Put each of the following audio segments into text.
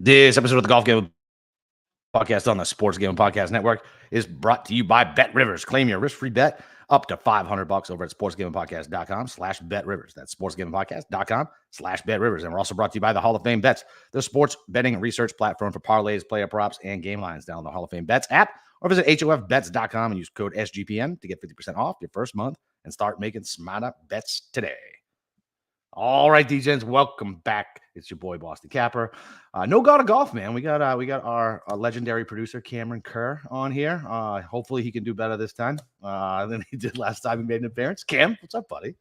This episode of the Golf Game Podcast on the Sports Gambling Podcast Network is brought to you by Bet Rivers. Claim your risk-free bet up to $500 over at sportsgamblingpodcast.com/BetRivers. That's sportsgamblingpodcast.com/BetRivers. And we're also brought to you by the Hall of Fame Bets, the sports betting research platform for parlays, player props, and game lines. Download the Hall of Fame Bets app or visit HOFBets.com and use code SGPN to get 50% off your first month and start making smarter bets today. All right, DJs, welcome back. It's your boy Boston Capper. No God of Golf, man. We got our legendary producer Cameron Kerr on here. Hopefully he can do better this time than he did last time he made an appearance. Cam, what's up, buddy?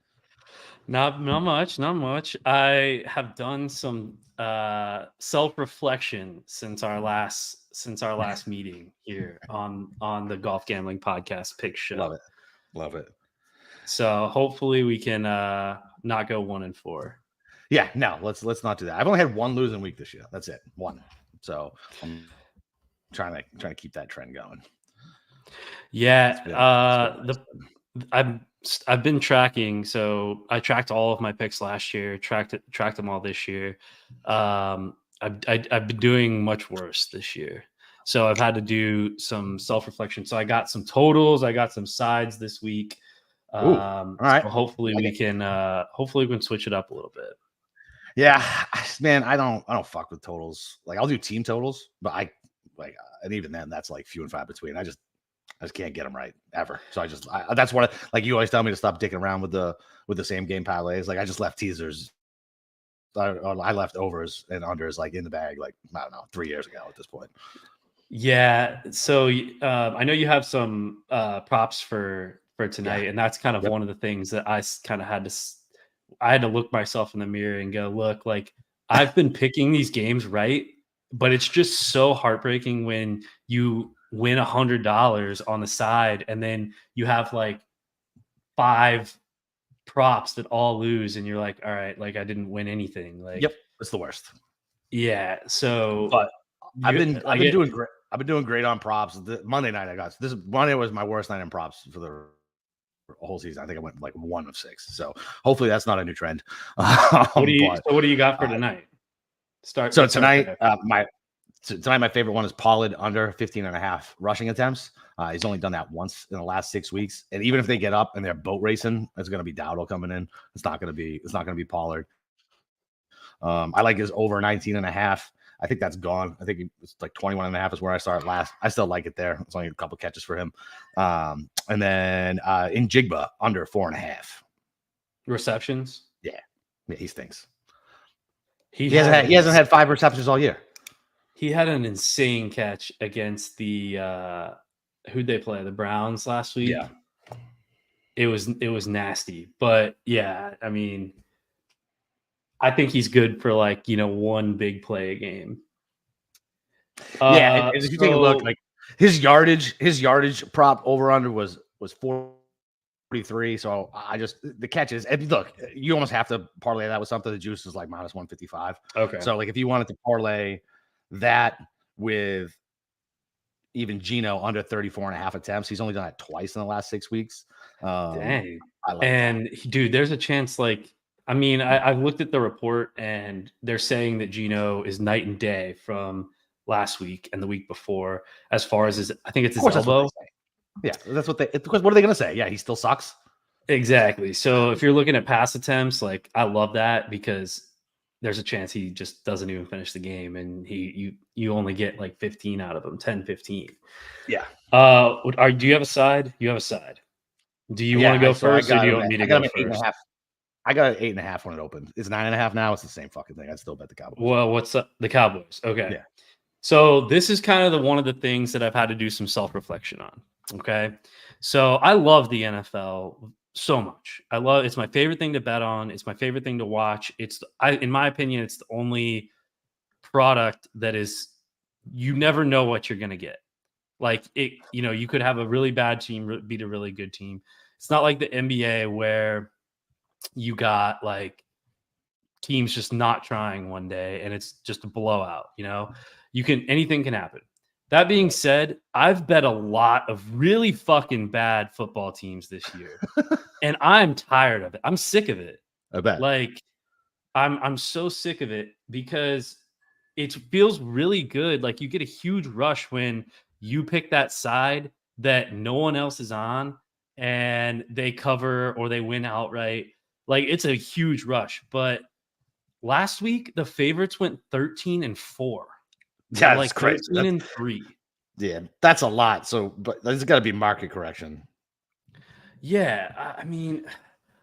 Not much. I have done some self-reflection since our last meeting here on the Golf Gambling Podcast Pick Show. Love it. So hopefully we can not go 1-4. Yeah, no, let's not do that. I've only had one losing week this year. That's it, one. So I'm trying to keep that trend going. Yeah, I've been tracking. So I tracked all of my picks last year. Tracked them all this year. I've been doing much worse this year. So I've had to do some self-reflection. So I got some totals. I got some sides this week. All right. So hopefully we can switch it up a little bit. Yeah, man, I don't fuck with totals. Like I'll do team totals, but and even then that's like few and far between. I just can't get them right ever. So that's what like you always tell me to stop dicking around with the same game parlays. Like I just left teasers. I left overs and unders like in the bag, like I don't know, 3 years ago at this point. Yeah. So I know you have some props for tonight, and that's kind of one of the things that I kind of had to look myself in the mirror and go, look, like I've been picking these games right, but it's just so heartbreaking when you win $100 on the side and then you have like 5 props that all lose and you're like, all right, like I didn't win anything. Like, yep, it's the worst. Yeah. So, but I've been doing great. I've been doing great on props. Monday night Monday was my worst night in props for the whole season. I think I went like 1 of 6. So hopefully that's not a new trend. What do you got for tonight? Tonight my favorite one is Pollard under 15.5 rushing attempts. He's only done that once in the last 6 weeks. And even if they get up and they're boat racing, it's going to be Dowdle coming in. It's not going to be Pollard. I like his over 19.5. I think that's gone. I think it's like 21.5 is where I started last. I still like it there. It's only a couple catches for him. And then in Jigba under 4.5 receptions. Yeah, he stinks. He hasn't had 5 receptions all year. He had an insane catch against the who'd they play? The Browns last week. Yeah, it was nasty. But yeah, I mean, I think he's good for like, one big play a game. Yeah, if you take a look, like his yardage prop over under was 43. So the catches. And look, you almost have to parlay that with something. The juice is like minus 155. Okay. So like if you wanted to parlay that with even Geno under 34.5 attempts, he's only done it twice in the last 6 weeks. Dang. Dude, there's a chance like. I mean, I've looked at the report and they're saying that Geno is night and day from last week and the week before, as far as I think it's his elbow. That's what because what are they going to say? Yeah, he still sucks. Exactly. So if you're looking at pass attempts, like I love that because there's a chance he just doesn't even finish the game and you only get like 15 out of him, 10, 15. Yeah. Do you have a side? You have a side. Do you want to go first or do you want me to go first? I got an 8.5 when it opened. It's 9.5 now. It's the same fucking thing. I'd still bet the Cowboys. Well, what's up? The Cowboys. Okay. Yeah. So this is kind of one of the things that I've had to do some self-reflection on. Okay. So I love the NFL so much. It's my favorite thing to bet on. It's my favorite thing to watch. In my opinion, it's the only product that is, you never know what you're going to get. Like you could have a really bad team beat a really good team. It's not like the NBA where you got like teams just not trying one day and it's just a blowout. Anything can happen. That being said, I've bet a lot of really fucking bad football teams this year and I'm tired of it. I'm sick of it. I bet. Like I'm so sick of it because it feels really good. Like you get a huge rush when you pick that side that no one else is on and they cover or they win outright. Like it's a huge rush. But last week the favorites went 13-4. Yeah, Like it's crazy. 13-3. Yeah, that's a lot. So, but there's got to be market correction. Yeah, I mean,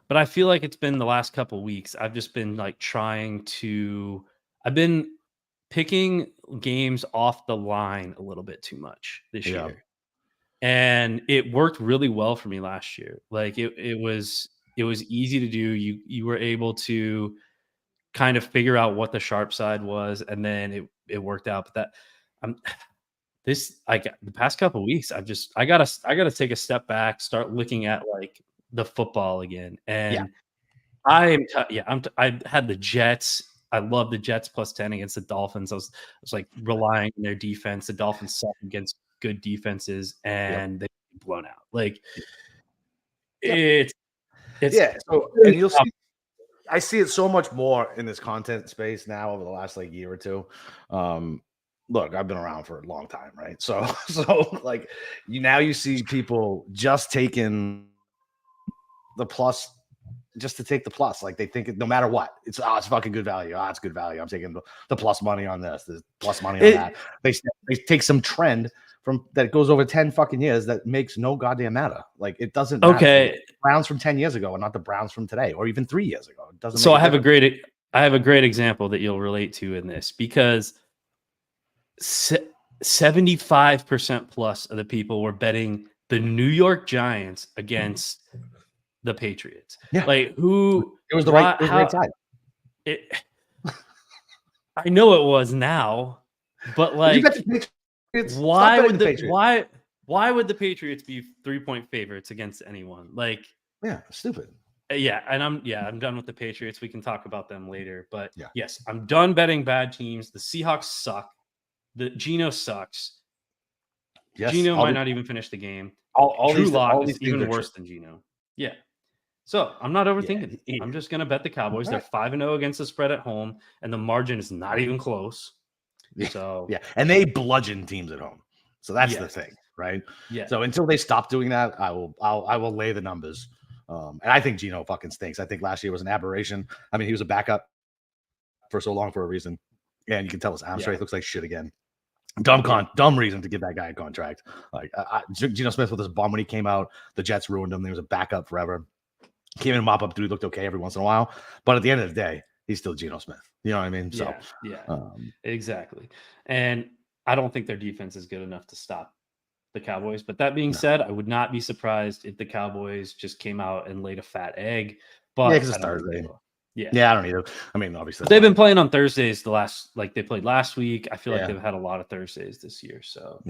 but I feel like it's been the last couple weeks. I've just been like I've been picking games off the line a little bit too much this Yeah. year. And it worked really well for me last year. Like it was easy to do. You were able to kind of figure out what the sharp side was, and then it worked out. But that I'm the past couple weeks, I gotta take a step back, start looking at like the football again. And I had the Jets. I love the Jets +10 against the Dolphins. I was like relying on their defense. The Dolphins suck against good defenses, and they get blown out. Like it's So, and you'll see, I see it so much more in this content space now over the last like year or two. Look, I've been around for a long time, right? So like you see people just taking the plus just to take the plus. Like they think no matter what, it's fucking good value. It's good value. I'm taking the plus money on this, the plus money on that. They take some trend from that goes over 10 fucking years that makes no goddamn matter. Like it doesn't matter. okay. Browns from 10 years ago and not the Browns from today or even 3 years ago. It doesn't. So I have a great example that you'll relate to in this, because 75% plus of the people were betting the New York Giants against the Patriots. Yeah. Like who it was the right side. I know it was now, but like why would the Patriots be 3-point favorites against anyone? Like stupid. Yeah, and I'm done with the Patriots. We can talk about them later, but Yeah. Yes, I'm done betting bad teams. The Seahawks suck. The Geno sucks. Yes, Geno might not even finish the game. All Drew these Lock is even things are worse than Geno. Yeah. So I'm not overthinking it. I'm just gonna bet the Cowboys. Right. They're 5-0 against the spread at home, and the margin is not even close. So and they bludgeon teams at home. So that's the thing, right? Yeah. So until they stop doing that, I will lay the numbers. And I think Geno fucking stinks. I think last year was an aberration. I mean, he was a backup for so long for a reason. And you can tell his arm strength looks like shit again. Dumb reason to give that guy a contract. Like Geno Smith with his bum when he came out, the Jets ruined him. He was a backup forever. Came in mop up dude, looked okay every once in a while, but at the end of the day, he's still Geno Smith. You know what I mean? So exactly. And I don't think their defense is good enough to stop the Cowboys. But that being said, I would not be surprised if the Cowboys just came out and laid a fat egg. But because it's Thursday. I don't either. I mean, obviously they've been playing on Thursdays they played last week. I feel like they've had a lot of Thursdays this year. So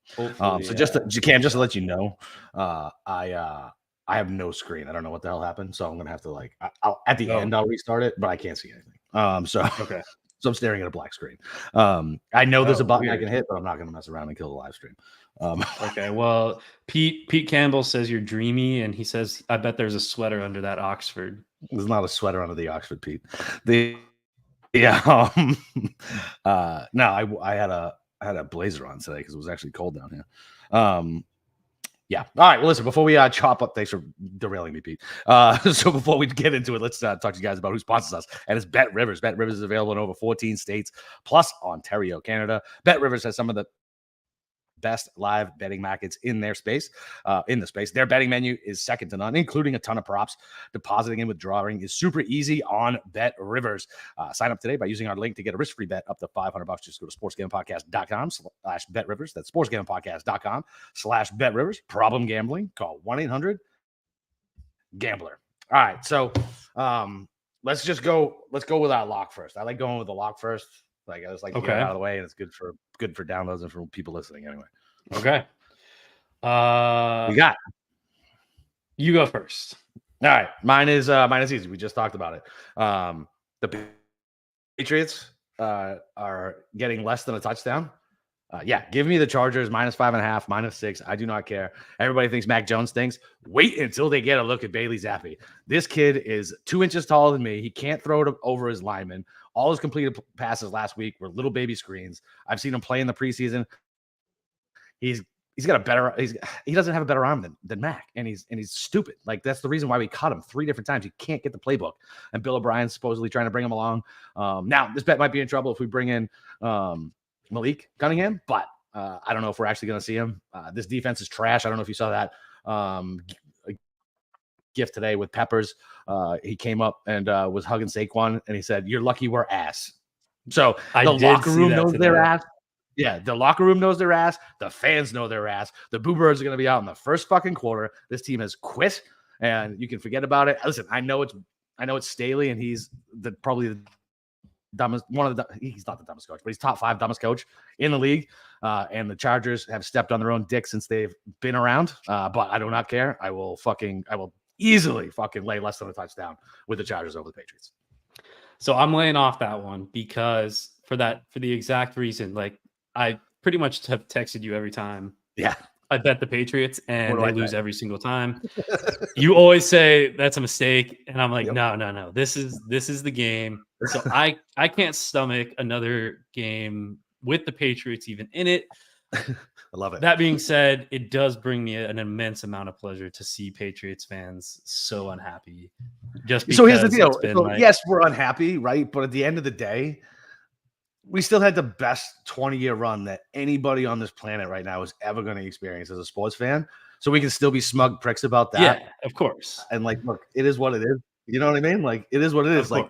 so just to let you know, I have no screen. I don't know what the hell happened, so I'm gonna have to I'll restart it, but I can't see anything. So I'm staring at a black screen. I know there's a button I can hit, but I'm not gonna mess around and kill the live stream. Okay, well, Pete Campbell says you're dreamy, and he says, I bet there's a sweater under that Oxford. There's not a sweater under the Oxford, Pete. No, I had a blazer on today because it was actually cold down here. Yeah. All right. Well, listen, before we chop up, thanks for derailing me, Pete. So before we get into it, let's talk to you guys about who sponsors us. And it's Bet Rivers. Bet Rivers is available in over 14 states, plus Ontario, Canada. Bet Rivers has some of the best live betting markets in their space, Their betting menu is second to none, including a ton of props. Depositing and withdrawing is super easy on Bet Rivers. Sign up today by using our link to get a risk-free bet up to $500. Just go to sportsgamblingpodcast.com/betrivers. That's sportsgamblingpodcast.com/betrivers. Problem gambling, call 1-800-GAMBLER. All right, so let's go with our lock first. I like going with the lock first. Like I was like, get it out of the way, and it's good for downloads and for people listening anyway. Okay. You go first. All right. Mine is easy. We just talked about it. The Patriots are getting less than a touchdown. Give me the Chargers -5.5, -6. I do not care. Everybody thinks Mac Jones stinks. Wait until they get a look at Bailey Zappi. This kid is 2 inches taller than me. He can't throw it over his lineman. All his completed passes last week were little baby screens. I've seen him play in the preseason. He's got a better. He doesn't have a better arm than Mac, and he's stupid. Like that's the reason why we cut him 3 different times. He can't get the playbook, and Bill O'Brien's supposedly trying to bring him along. Now this bet might be in trouble if we bring in Malik Cunningham, but I don't know if we're actually going to see him. This defense is trash. I don't know if you saw that gift today with Peppers. He came up and was hugging Saquon, and he said, "You're lucky we're ass." So the locker room knows their ass. Yeah, the locker room knows their ass. The fans know their ass. The Boo Birds are going to be out in the first fucking quarter. This team has quit, and you can forget about it. Listen, I know it's Staley, and he's probably the dumbest. He's not the dumbest coach, but he's top 5 dumbest coach in the league. And the Chargers have stepped on their own dick since they've been around. But I do not care. I will easily fucking lay less than a touchdown with the Chargers over the Patriots. So I'm laying off that one because for the exact reason, like I pretty much have texted you every time. Yeah. I bet the Patriots and they lose every single time. You always say that's a mistake. And I'm like, no. This is the game. So I can't stomach another game with the Patriots even in it. I love it. That being said, it does bring me an immense amount of pleasure to see Patriots fans so unhappy. Just because so here's the deal. So yes, we're unhappy, right? But at the end of the day, we still had the best 20-year run that anybody on this planet right now is ever going to experience as a sports fan. So we can still be smug pricks about that. Yeah, of course. And like, look, it is what it is. You know what I mean? Like, it is what it is. Like,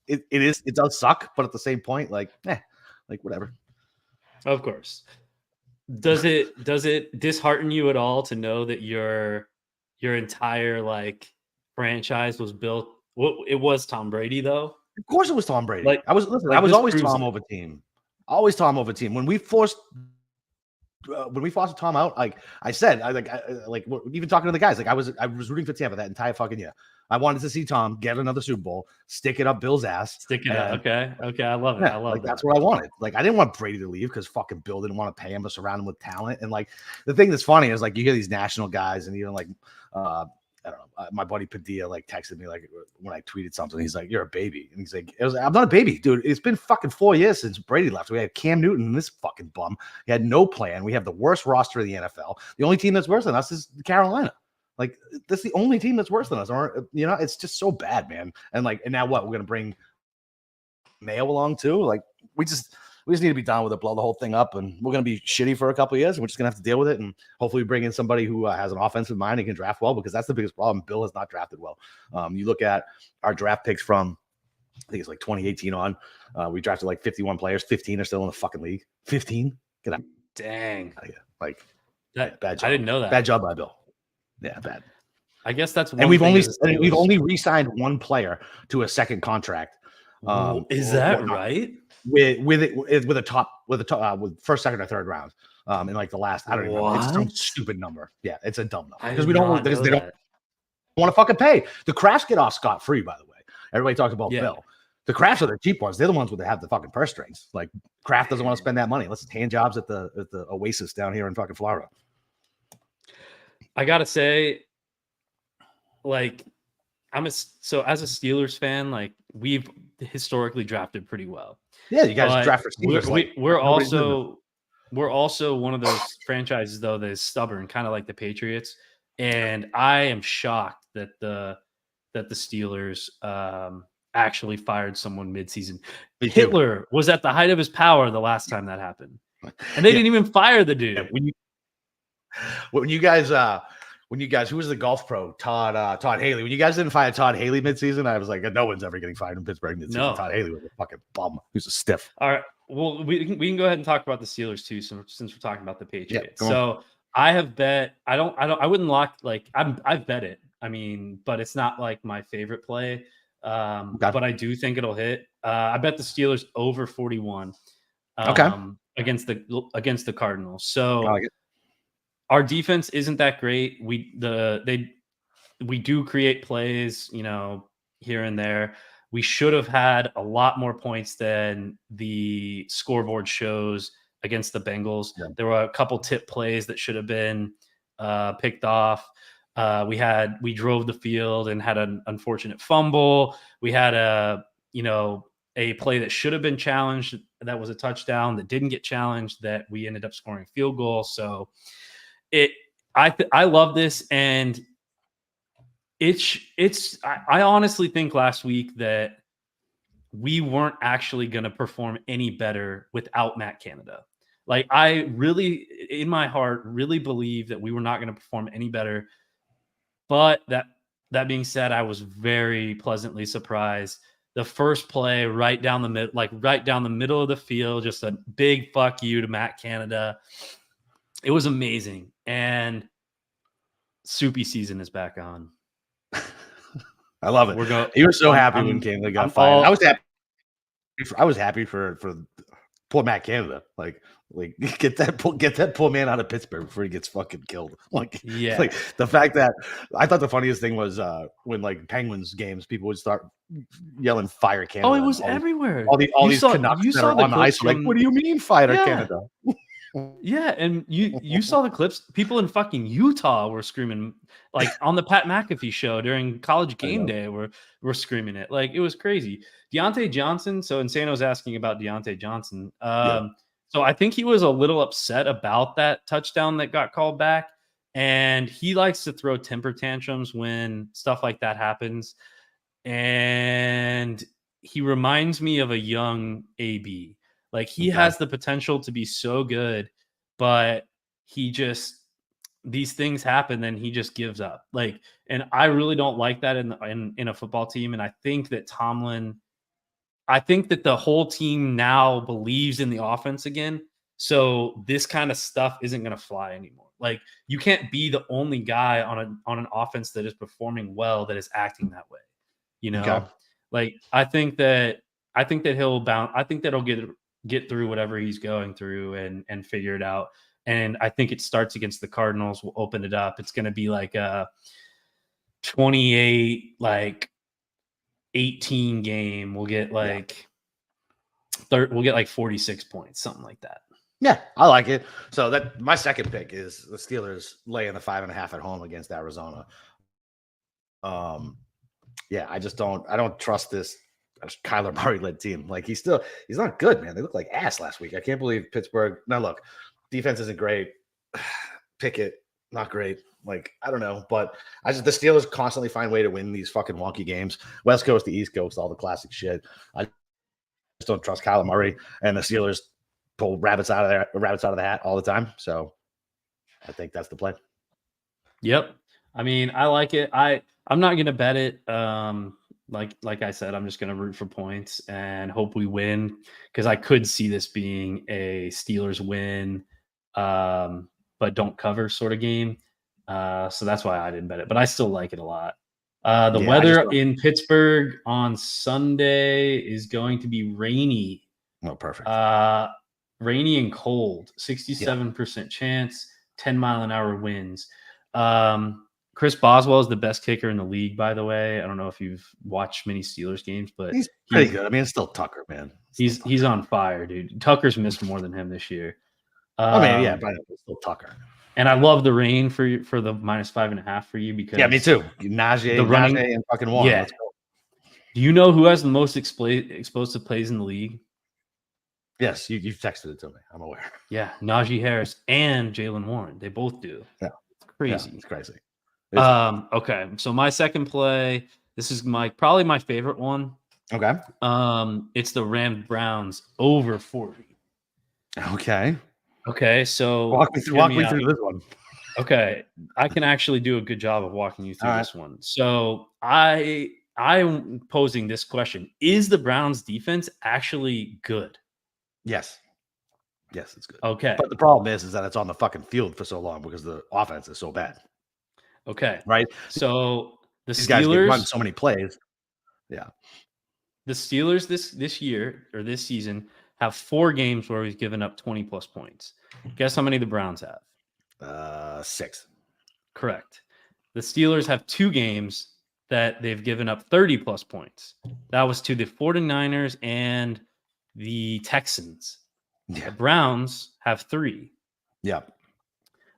it does suck, but at the same point, like whatever. Of course. Does it dishearten you at all to know that your entire like franchise was built? Well, it was Tom Brady though. Of course, it was Tom Brady. Like, I was always Tom over team. Always Tom over team. When we forced Tom out, like I said, even talking to the guys, like I was rooting for Tampa that entire fucking year. I wanted to see Tom get another Super Bowl, stick it up Bill's ass. Stick it up. Okay. I love it. Yeah, I love that. That's what I wanted. Like I didn't want Brady to leave because fucking Bill didn't want to pay him to surround him with talent. And like the thing that's funny is like you hear these national guys and even like I don't know. My buddy Padilla like texted me like when I tweeted something. He's like, "You're a baby," and he's like, "I'm not a baby, dude. It's been fucking 4 years since Brady left. We had Cam Newton and this fucking bum. He had no plan. We have the worst roster of the NFL. The only team that's worse than us is Carolina. Like that's the only team that's worse than us. Or it's just so bad, man. And like, and now what? We're gonna bring Mayo along too. Like we just need to be done with it, blow the whole thing up, and we're going to be shitty for a couple of years. And we're just going to have to deal with it, and hopefully bring in somebody who has an offensive mind and can draft well, because that's the biggest problem. Bill has not drafted well. You look at our draft picks from, I think it's like 2018 on. We drafted like 51 players. 15 are still in the fucking league. 15? Get out. Dang. Like that, bad job. I didn't know that. Bad job by Bill. Yeah, bad. I guess that's one. And we've only re-signed one player to a second contract. Is that right? With first, second, or third round. In like the last, I don't even know. It's some stupid number. Yeah, it's a dumb number because they don't want to fucking pay. The Crafts get off scot-free, by the way. Everybody talks about Bill. The Crafts are the cheap ones. They're the ones that have the fucking purse strings. Like Kraft doesn't want to spend that money unless it's hand jobs at the Oasis down here in fucking Florida. I gotta say, like, as a Steelers fan, like we've historically drafted pretty well. Yeah, you guys draft for Steelers. We're also one of those franchises though that is stubborn, kind of like the Patriots. And I am shocked that the Steelers actually fired someone midseason. Hitler was at the height of his power the last time that happened, and they didn't even fire the dude. Yeah, when you guys, who was the golf pro? Todd Haley. When you guys didn't fire Todd Haley midseason, I was like, no one's ever getting fired in Pittsburgh midseason. No. Todd Haley was a fucking bum. He was a stiff. All right. Well, we can go ahead and talk about the Steelers too, since we're talking about the Patriots. Yeah, so I have bet. I wouldn't lock like I've bet it. I mean, but it's not like my favorite play. But I do think it'll hit. I bet the Steelers over 41. Against the Cardinals. So our defense isn't that great. We do create plays, here and there. We should have had a lot more points than the scoreboard shows against the Bengals. Yeah. There were a couple tip plays that should have been picked off. We drove the field and had an unfortunate fumble. We had a play that should have been challenged, that was a touchdown, that didn't get challenged, that we ended up scoring a field goal. So I love this, and I honestly think last week that we weren't actually going to perform any better without Matt Canada. Like, I really, in my heart, really believe that we were not going to perform any better. But that being said, I was very pleasantly surprised. The first play right down the middle of the field, just a big fuck you to Matt Canada. It was amazing. And Soupy season is back on. I love it. You were so happy when Canada got fired. I was happy for poor Matt Canada. Like get that poor man out of Pittsburgh before he gets fucking killed. Like the fact that I thought the funniest thing was when like Penguins games, people would start yelling "Fire Canada." Oh, it was everywhere. All these Canucks that are on the ice, like, what do you mean "Fire Canada"? Yeah, and you saw the clips. People in fucking Utah were screaming, like on the Pat McAfee show during College Game Day. Were screaming it. Like, it was crazy. Deontay Johnson. So Insano's asking about Deontay Johnson. So I think he was a little upset about that touchdown that got called back, and he likes to throw temper tantrums when stuff like that happens. And he reminds me of a young AB. Like, he has the potential to be so good, but these things happen, and he just gives up. Like, and I really don't like that in a football team. And I think that the whole team now believes in the offense again. So this kind of stuff isn't going to fly anymore. Like, you can't be the only guy on an offense that is performing well that is acting that way. You know, like, I think that he'll bounce. I think that he'll get through whatever he's going through and figure it out. And I think it starts against the Cardinals. We'll open it up. It's going to be like a 28, 18 game. We'll get we'll get like 46 points, something like that. Yeah, I like it. So that my second pick is the Steelers laying the 5.5 at home against Arizona. Yeah, I don't trust this Kyler Murray led team. Like, he's not good, man. They look like ass last week. I can't believe Pittsburgh. Now look, defense isn't great. Pickett, not great. Like, I don't know, but the Steelers constantly find a way to win these fucking wonky games. West Coast to East Coast, all the classic shit. I just don't trust Kyler Murray, and the Steelers pull rabbits out of the hat all the time. So I think that's the play. Yep. I mean, I like it. I'm not going to bet it. Like I said, I'm just going to root for points and hope we win, because I could see this being a Steelers win, but don't cover sort of game. So that's why I didn't bet it, but I still like it a lot. The weather in Pittsburgh on Sunday is going to be rainy. Oh, perfect. Rainy and cold, 67% chance, 10-mile-an-hour winds. Chris Boswell is the best kicker in the league, by the way. I don't know if you've watched many Steelers games, but he's pretty good. I mean, it's still Tucker, man. He's on fire, dude. Tucker's missed more than him this year. But it's still Tucker. And I love the rain for the -5.5 for you, because me too. Najee and fucking Warren. Yeah. Let's go. Do you know who has the most explosive plays in the league? Yes, you've texted it to me. I'm aware. Yeah, Najee Harris and Jaylen Warren. They both do. Yeah, it's crazy. Yeah, it's crazy. Okay, so my second play. This is probably my favorite one. Okay. It's the Rams Browns over 40. Okay, so walk me through this one. Okay, I can actually do a good job of walking you through this one. So I'm posing this question: is the Browns defense actually good? Yes, it's good. Okay, but the problem is that it's on the fucking field for so long because the offense is so bad. Okay, right. So these guys can run so many plays. Yeah, the Steelers this season have 4 games where we've given up 20+ points. Guess how many the Browns have? 6. Correct. The Steelers have 2 games that they've given up 30+ points. That was to the 49ers and the Texans. Yeah. The Browns have 3. Yeah.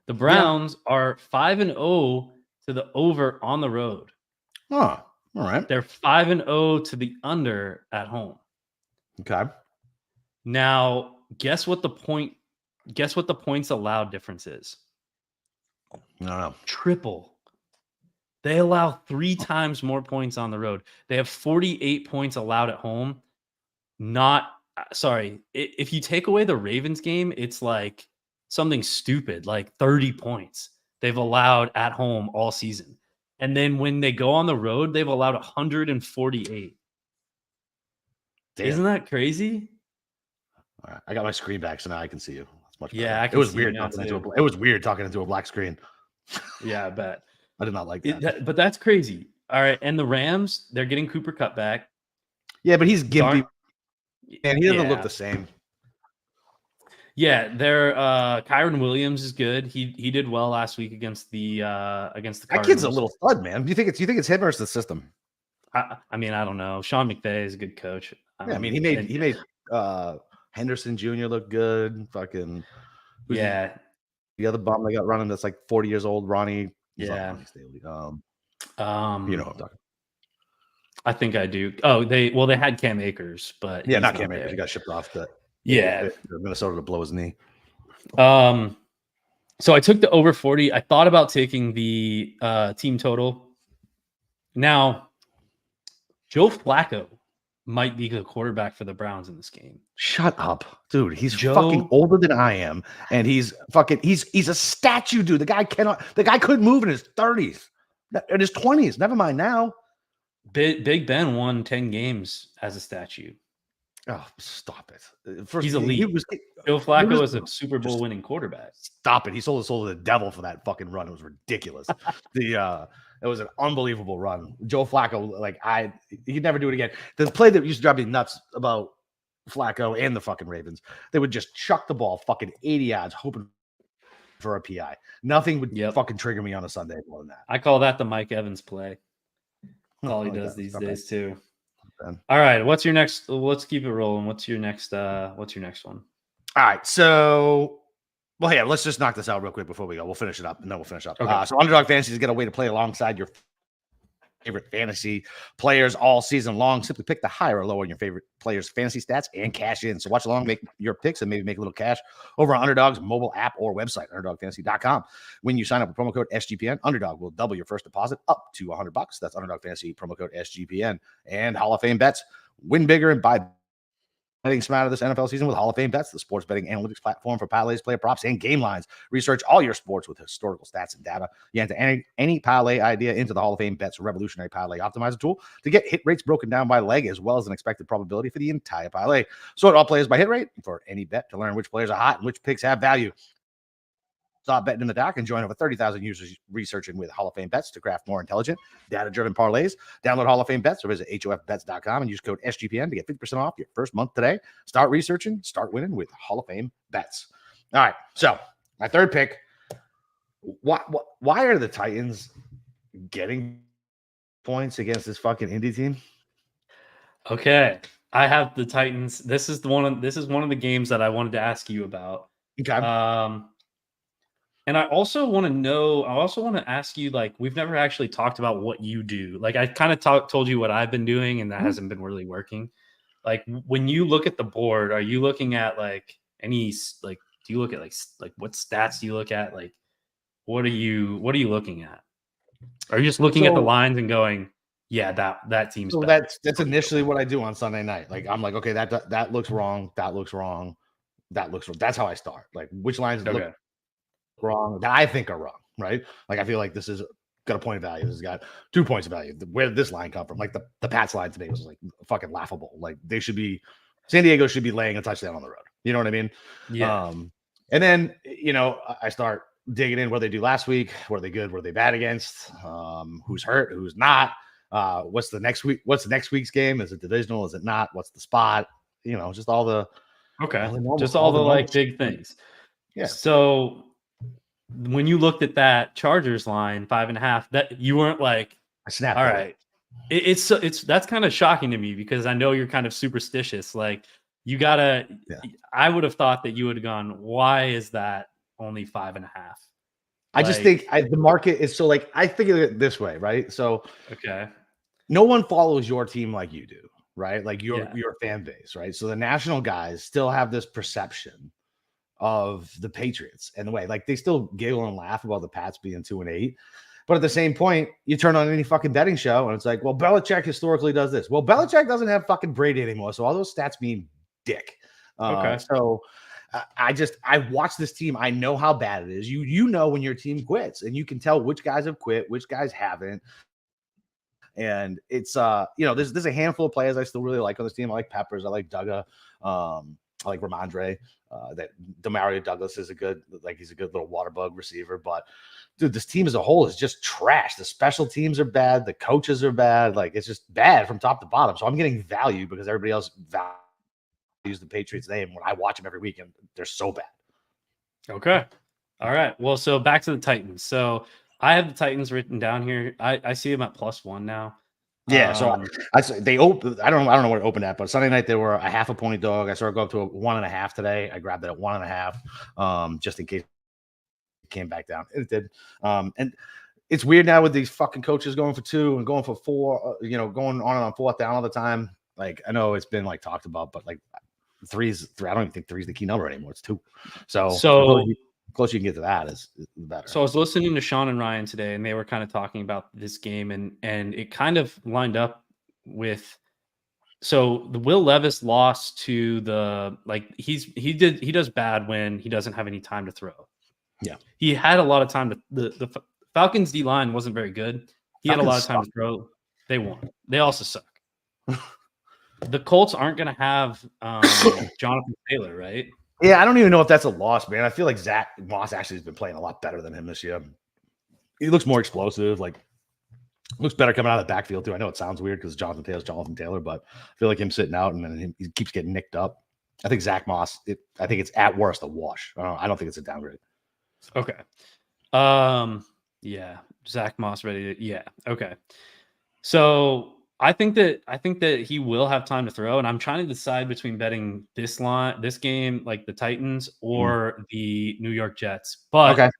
The Browns are 5-0 to the over on the road. Oh, all right. They're 5-0 to the under at home. Okay. Now, guess what the points allowed difference is? I don't know. Triple. They allow 3 times more points on the road. They have 48 points allowed at home. If you take away the Ravens game, it's like something stupid, like 30 points they've allowed at home all season. And then when they go on the road, they've allowed 148. Damn. Isn't that crazy? All right. I got my screen back, so now I can see you. It's much better. Yeah, I It can was see you weird now, talking into too. it was weird talking into a black screen. Yeah, I bet. I did not like that. But that's crazy. All right, and the Rams, they're getting Cooper Kupp back. Yeah, but he's gimpy, and he doesn't look Yeah. the same. Yeah, they're Kyron Williams is good. He did well last week against the That Cardinals. kid's a little stud, man. Do you think it's him or it's the system? I mean, I don't know. Sean McVay is a good coach. Yeah, I mean, he made Henderson Jr. look good. Fucking Yeah. the other bum they got running that's like 40 years old, Ronnie. He's not Yeah. Ronnie Staley. You know what I'm talking. I think I do. Oh, they had Cam Akers, but Yeah, he's not Cam Akers. He got shipped off to Minnesota to blow his knee. So I took the over 40. I thought about taking the team total. Now, Joe Flacco might be the quarterback for the Browns in this game. Shut up, dude. He's fucking older than I am, and he's a statue, dude. The guy couldn't move in his 30s, in his 20s. Never mind now. Big Ben won 10 games as a statue. Oh, stop it. First, he's elite. Joe Flacco is a Super Bowl winning quarterback. Stop it. He sold his soul to the devil for that fucking run. It was ridiculous. It was an unbelievable run. Joe Flacco, he'd never do it again. The play that used to drive me nuts about Flacco and the fucking Ravens, they would just chuck the ball fucking 80 yards, hoping for a PI. Nothing would fucking trigger me on a Sunday more than that. I call that the Mike Evans play. That's all he does these days too. All right, what's your next? Let's keep it rolling. What's your next one? All right, so let's just knock this out real quick before we go. We'll finish it up, and then we'll finish up. Okay. So Underdog Fantasy is a way to play alongside your favorite fantasy players all season long. Simply pick the higher or lower in your favorite players' fantasy stats and cash in. So watch along, make your picks, and maybe make a little cash over on Underdog's mobile app or website, UnderdogFantasy.com. When you sign up with promo code SGPN, Underdog will double your first deposit up to $100. That's Underdog Fantasy, promo code SGPN. And Hall of Fame bets. Win bigger and buy betting smarter this NFL season with Hall of Fame bets, the sports betting analytics platform for parlays, player props, and game lines. Research all your sports with historical stats and data. You enter any parlay idea into the Hall of Fame bets revolutionary parlay optimizer tool to get hit rates broken down by leg as well as an expected probability for the entire parlay. Sort all players by hit rate for any bet to learn which players are hot and which picks have value. Stop betting in the dark and join over 30,000 users researching with Hall of Fame bets to craft more intelligent, data-driven parlays. Download Hall of Fame bets or visit HOFbets.com and use code SGPN to get 50% off your first month today. Start researching, start winning with Hall of Fame bets. All right, so my third pick. Why are the Titans getting points against this fucking Indy team? Okay, I have the Titans. This is one of the games that I wanted to ask you about. Okay. And I also want to ask you, we've never actually talked about what you do. I kind of told you what I've been doing, and that hasn't been really working. When you look at the board, are you looking at do you look at what stats do you look at? What are you looking at? Are you just looking at the lines and going, yeah, that team's so better? That's initially what I do on Sunday night. I'm like, okay, that looks wrong. That looks wrong. That looks wrong. That's how I start. Which lines look wrong that I think are wrong, right? I feel like this has got a point of value. This has got 2 points of value. Where did this line come from? The Pats line to me was fucking laughable. They should be, San Diego should be laying a touchdown on the road. You know what I mean? Yeah. And then I start digging in what they do last week. Were they good? Were they bad against? Who's hurt? Who's not? What's the next week? What's the next week's game? Is it divisional? Is it not? What's the spot? Just all the big things. Yeah. So when you looked at that Chargers line 5.5, that you weren't I snapped. All right. It's that's kind of shocking to me because I know you're kind of superstitious. You gotta. Yeah. I would have thought that you would have gone. Why is that only 5.5? I just think the market is I think of it this way, right? So okay, no one follows your team like you do. right? Like Yeah. your fan base, right? So the national guys still have this perception of the Patriots and the way, like, they still giggle and laugh about the Pats being 2-8. But at the same point, you turn on any fucking betting show and it's like, well, Belichick historically does this. Well, Belichick doesn't have fucking Brady anymore. So all those stats mean dick. Okay. So I watch this team. I know how bad it is. You know when your team quits, and you can tell which guys have quit, which guys haven't. And it's there's a handful of players I still really like on this team. I like Peppers. I like Dugga. I like Ramondre. That Demario Douglas is he's a good little water bug receiver. But dude, this team as a whole is just trash. The special teams are bad. The coaches are bad. Like, it's just bad from top to bottom. So I'm getting value because everybody else values the Patriots name when I watch them every week, and they're so bad. Okay. All right. Well, so back to the Titans. So I have the Titans written down here. I see them at +1 now. Yeah, so they opened. I don't know what it opened at, but Sunday night they were a half a point dog. I saw it go up to a 1.5 today. I grabbed it at 1.5, just in case it came back down. It did. And it's weird now with these fucking coaches going for 2 and going for 4. Going on and on 4th down all the time. Like, I know it's been like talked about, but like 3 is 3. I don't even think 3 is the key number anymore. It's 2. So the closer you can get to that is better. So I was listening to Sean and Ryan today, and they were kind of talking about this game, and it kind of lined up with. So the Will Levis lost to the he does bad when he doesn't have any time to throw. Yeah, he had a lot of time to the Falcons D line wasn't very good. He had a lot of time to throw. They won. They also suck. The Colts aren't going to have Jonathan Taylor, right? Yeah, I don't even know if that's a loss, man. I feel like Zach Moss actually has been playing a lot better than him this year. He looks more explosive, looks better coming out of the backfield too. I know it sounds weird because Jonathan Taylor, but I feel like him sitting out and then he keeps getting nicked up. I think Zach Moss, I think it's at worst a wash. I don't think it's a downgrade. Okay. Yeah, Zach Moss ready to, yeah. Okay. So I think that he will have time to throw, and I'm trying to decide between betting this game, like the Titans, or the New York Jets. But okay.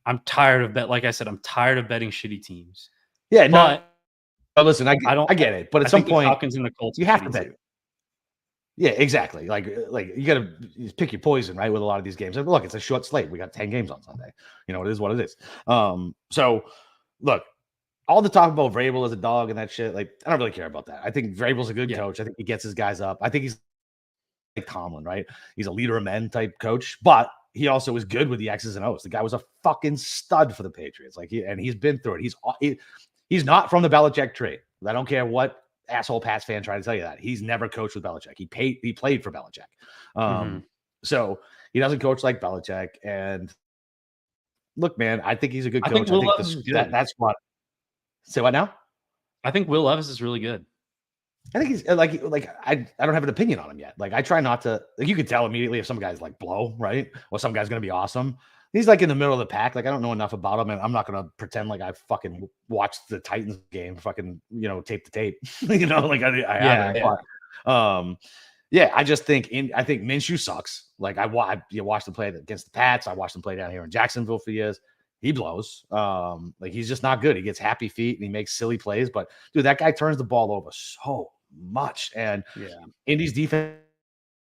I'm tired of like I said, I'm tired of betting shitty teams. Yeah, but listen, I get it, but at some point, Falcons and the Colts, you have to bet. Yeah, exactly. Like you got to pick your poison, right? With a lot of these games. And look, it's a short slate. We got 10 games on Sunday. It is what it is. So look, all the talk about Vrabel as a dog and that shit, like, I don't really care about that. I think Vrabel's a good coach. I think he gets his guys up. I think he's like Tomlin, right? He's a leader of men type coach, but he also is good with the X's and O's. The guy was a fucking stud for the Patriots. He's been through it. He's not from the Belichick tree. I don't care what asshole Pats fan trying to tell you that. He's never coached with Belichick. He played for Belichick. So he doesn't coach like Belichick. And look, man, I think he's a good coach. I think that's what. Say what now? I think Will Levis is really good. I think he's like I don't have an opinion on him yet. Like, I try not to, like, you could tell immediately if some guy's like blow, right? Or some guy's gonna be awesome. He's like in the middle of the pack. Like, I don't know enough about him, and I'm not gonna pretend like I fucking watched the Titans game, fucking tape to tape. I haven't. But, I just think Minshew sucks. Like, you watched him play against the Pats. I watched him play down here in Jacksonville for years. He blows. He's just not good. He gets happy feet and he makes silly plays. But dude, that guy turns the ball over so much. And Indy's defense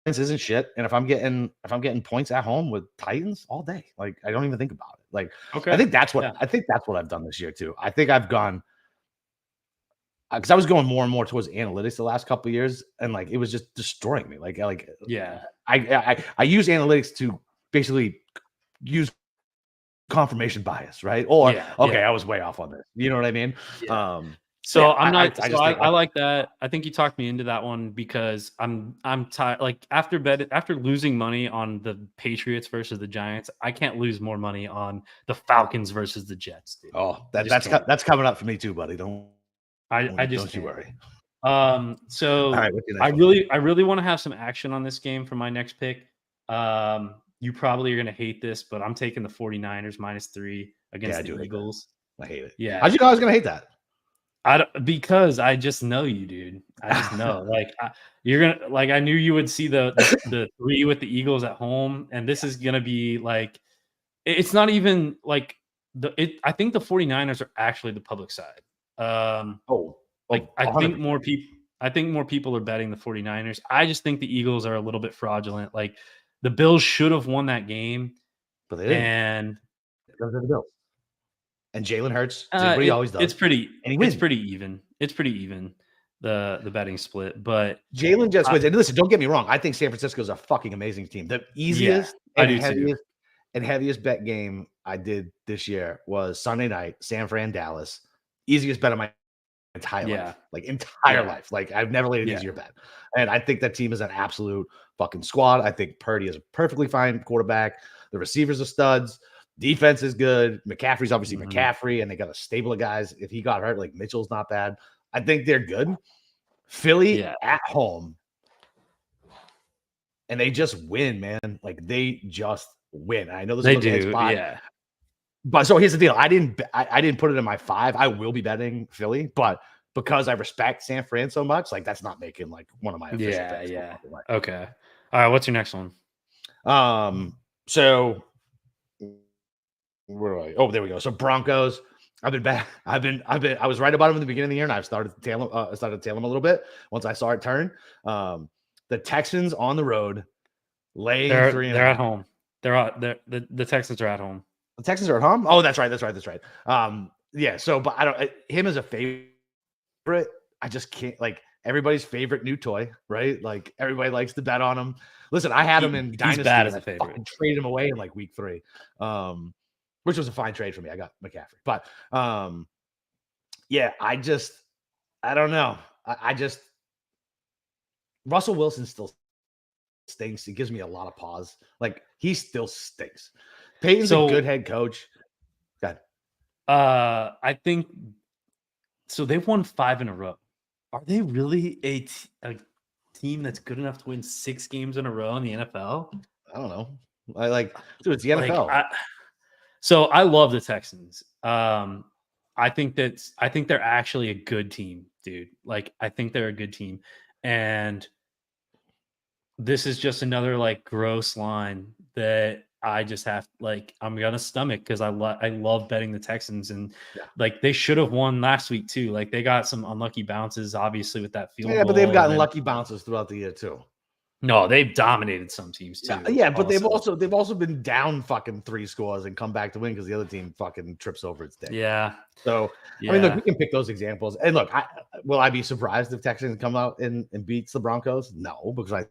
isn't shit. And if I'm getting points at home with Titans all day, like, I don't even think about it. Like, okay. I think that's what I've done this year too. I think I've gone because I was going more and more towards analytics the last couple of years, and like, it was just destroying me. I use analytics to basically use confirmation bias, right? Or I was way off on this. You know what I mean? I like that. I think you talked me into that one because I'm tired. Like, after losing money on the Patriots versus the Giants, I can't lose more money on the Falcons versus the Jets, dude. Oh, that's coming up for me too, buddy. Don't you worry. So right, I really want to have some action on this game for my next pick. You probably are going to hate this, but I'm taking the 49ers -3 against the Eagles. I hate it. Yeah. How'd you know I was going to hate that? Because I just know you, dude. I just know. You're going to, I knew you would see the 3 with the Eagles at home. And this is going to be it's not even I think the 49ers are actually the public side. I think more people. I think more people are betting the 49ers. I just think the Eagles are a little bit fraudulent. Like the Bills should have won that game, But they didn't. and Those are the Bills. And Jalen Hurts did what he always does. it's pretty and he wins. it's pretty even. It's pretty even, the betting split. But Jalen just wins. And listen, don't get me wrong. I think San Francisco is a fucking amazing team. The easiest and heaviest bet game I did this year was Sunday night, San Fran, Dallas. Easiest bet of my entire life. Like entire life. Like I've never laid an easier bet. And I think that team is an absolute fucking squad. I think Purdy is a perfectly fine quarterback. The receivers are studs. Defense is good. McCaffrey's obviously McCaffrey, and they got a stable of guys. If he got hurt, like Mitchell's not bad. I think they're good. Philly at home, and they just win, man. Like they just win. I know this is a spot. Yeah. But so here's the deal. I didn't put it in my 5. I will be betting Philly, but because I respect San Fran so much, like that's not making like one of my official bets. Yeah. Okay. All right. What's your next one? So where are I? Oh, there we go. So Broncos. I've been back. I was right about them in the beginning of the year, and I've started to tail them a little bit once I saw it turn. The Texans on the road, laying 3. They're at home. The Texans are at home. The Texans are at home. Oh, that's right. Yeah. So, but I don't. Him as a favorite, I just can't. Like everybody's favorite new toy, right? Like everybody likes to bet on him. Listen, I had him in Dynasty. He's bad as a favorite. Traded him away in like week 3. Which was a fine trade for me. I got McCaffrey. But yeah, I don't know. I just Russell Wilson still stinks. He gives me a lot of pause. Like he still stinks. Peyton's a good head coach. Go ahead. I think so. They've won 5 in a row. Are they really a team that's good enough to win 6 games in a row in the NFL? I don't know. Dude, it's the NFL. So I love the Texans. I think they're actually a good team, dude. Like I think they're a good team, and this is just another like gross line that I just have I'm gonna stomach because I love betting the Texans, and like they should have won last week too. Like they got some unlucky bounces, obviously with that field goal. Yeah, but they've gotten lucky bounces throughout the year too. No, they've dominated some teams too. Yeah, but they've also been down fucking 3 scores and come back to win because the other team fucking trips over its dick. Yeah. So I mean, look, we can pick those examples. And look, will I be surprised if Texans come out and beats the Broncos? No, because I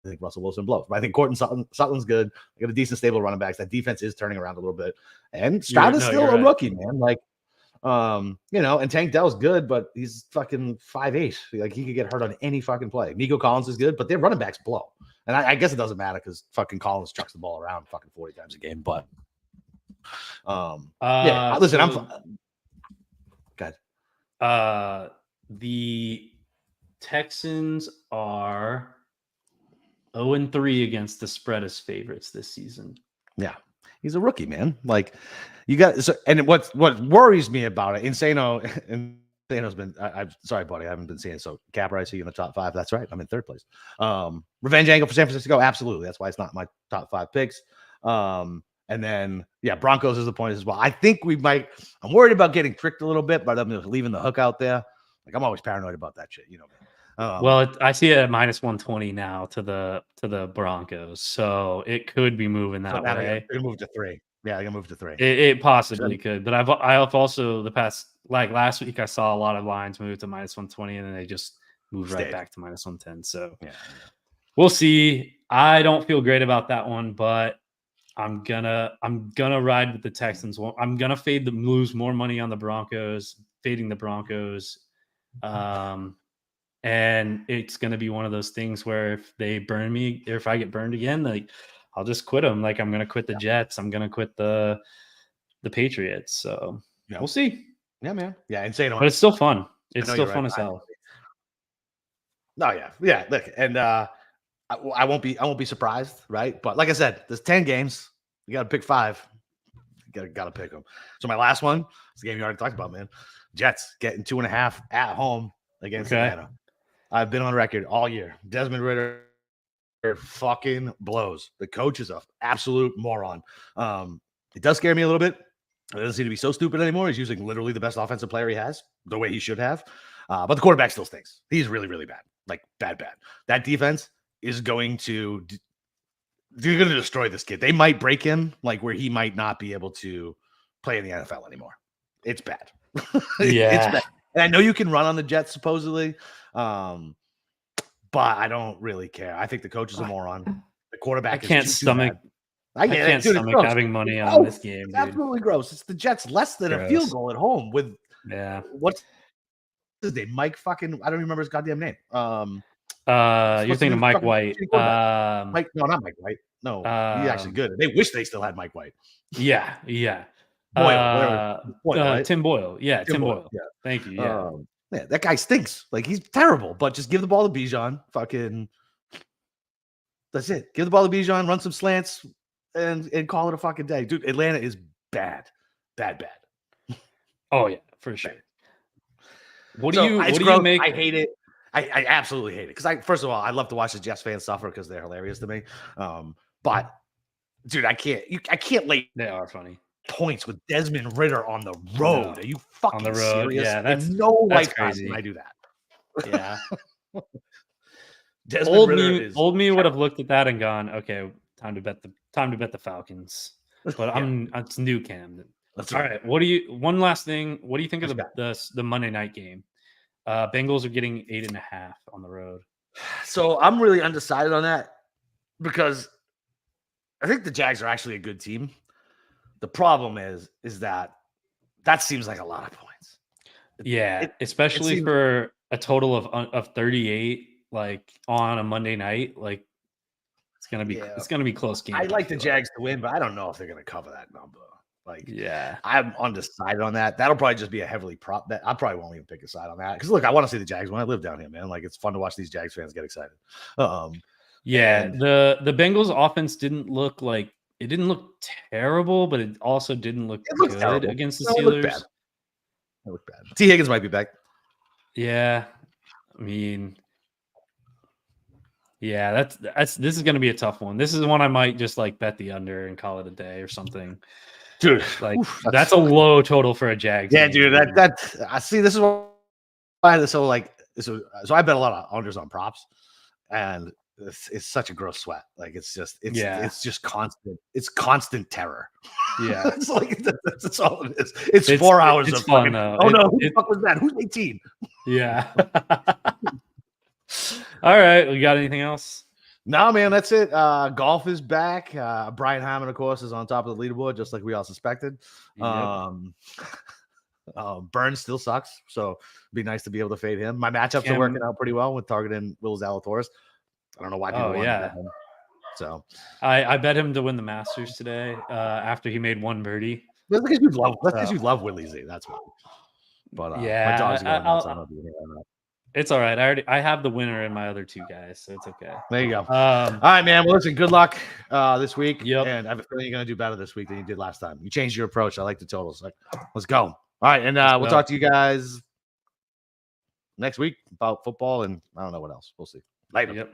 think Russell Wilson blows. But I think Courtland Sutton's good. They got a decent stable running backs. That defense is turning around a little bit. And Stroud is still a rookie, man. Like, and Tank Dell's good, but he's fucking 5'8". Like he could get hurt on any fucking play. Nico Collins is good, but their running backs blow. And I guess it doesn't matter because fucking Collins chucks the ball around fucking 40 times a game. But listen, I'm good. The Texans are 0-3 against the spread as favorites this season. Yeah. He's a rookie, man. Like you got and what worries me about it, Insano's been I'm sorry, buddy, I haven't been seeing it. So Capper, I see you in the top 5. That's right. I'm in 3rd place. Revenge angle for San Francisco. Absolutely. That's why it's not my top 5 picks. And then Broncos is the point as well. I think I'm worried about getting tricked a little bit, but I'm just leaving the hook out there. Like I'm always paranoid about that shit, man. Well, I see it at -120 now to the Broncos, so it could be moving that way. They're gonna move to 3. Yeah, they're gonna move to 3. It possibly could, but I've also the past last week I saw a lot of lines move to -120, and then they just moved right back to -110. So we'll see. I don't feel great about that one, but I'm gonna ride with the Texans. I'm gonna lose more money on the Broncos, fading the Broncos. And it's going to be one of those things where if they burn me, or if I get burned again, like I'll just quit them. Like I'm going to quit the Jets. I'm going to quit the Patriots. So we'll see. Yeah, man. Yeah. Insane. But it's still fun. It's still fun as hell. No, yeah. Yeah. Look, and I won't be surprised. Right. But like I said, there's 10 games. You got to pick 5. You got to pick them. So my last one is the game you already talked about, man. Jets getting 2.5 at home against Atlanta. I've been on record all year. Desmond Ridder fucking blows. The coach is an absolute moron. It does scare me a little bit. It doesn't seem to be so stupid anymore. He's using literally the best offensive player he has, the way he should have. But the quarterback still stinks. He's really, really bad. Like bad. That defense is going to they're going to destroy this kid. They might break him, like where he might not be able to play in the NFL anymore. It's bad. Yeah. It's bad. And I know you can run on the Jets supposedly, but I don't really care. I think the coach is a moron. The quarterback. I can't stomach. I can't dude, stomach having money on this game. It's dude. absolutely gross. It's the Jets less than a field goal at home with what's his name? Mike fucking I don't remember his goddamn name. You're thinking of Mike White. Mike, no, not Mike White. No, he's actually good. They wish they still had Mike White. Yeah. Boyle, right? Tim Boyle. Yeah, Tim Boyle. Yeah. Thank you. Yeah. Yeah, that guy stinks. Like he's terrible, but just give the ball to Bijan. Fucking that's it. Give the ball to Bijan, run some slants, and call it a fucking day. Dude, Atlanta is bad. Bad. Oh yeah, for sure. What So, do you make? I hate it. I absolutely hate it. Because first of all, I love to watch the Jets fans suffer because they're hilarious to me. But dude, I can't lay They are funny. points with Desmond Ridder on the road. No. Are you fucking On the road? serious? Yeah, that's crazy. crazy. When I do that. Yeah. Old me would have looked at that and gone, okay, time to bet the Falcons. But it's new Cam. All right. One last thing. What do you think of the Monday night game? Bengals are getting 8.5 on the road. So I'm really undecided on that because I think the Jags are actually a good team. The problem is that seems like a lot of points. Yeah, especially for a total of 38, like on a Monday night. Like it's gonna be close game. I like the Jags to win, but I don't know if they're gonna cover that number. Like, yeah, I'm undecided on that. That'll probably just be a heavily prop bet. I probably won't even pick a side on that because look, I want to see the Jags when I live down here, man. Like it's fun to watch these Jags fans get excited. Yeah, the Bengals offense didn't look terrible, but it also didn't look good terrible against the Steelers. It looked bad. T. Higgins might be back. Yeah, I mean, yeah, this is going to be a tough one. This is one I might just like bet the under and call it a day or something. Dude, like that's a low total for a Jags. Yeah, dude, I see. This is why so I bet a lot of unders on props, and it's such a gross sweat. Like it's just constant. It's constant terror. Yeah, it's like that's all it is. It's 4 hours of fun. Oh no, who the fuck was that? Who's 18? Yeah. All right, we got anything else? No, man, that's it. Golf is back. Brian Hammond, of course, is on top of the leaderboard, just like we all suspected. Yep. Burns still sucks, so it'd be nice to be able to fade him. My matchups are working out pretty well with targeting Will Zalatoris. I don't know why people want to bet him. So I bet him to win the Masters today after he made one birdie. That's because you love Willie Z. That's why. But my dog's going nuts. I don't know if you hear that. It's all right. I have the winner in my other two guys, so it's okay. There you go. All right, man. Well, listen, good luck this week. Yep. And I have a feeling you're going to do better this week than you did last time. You changed your approach. I like the totals. Let's go. All right, and we'll talk to you guys next week about football and I don't know what else. We'll see. Later. Yep.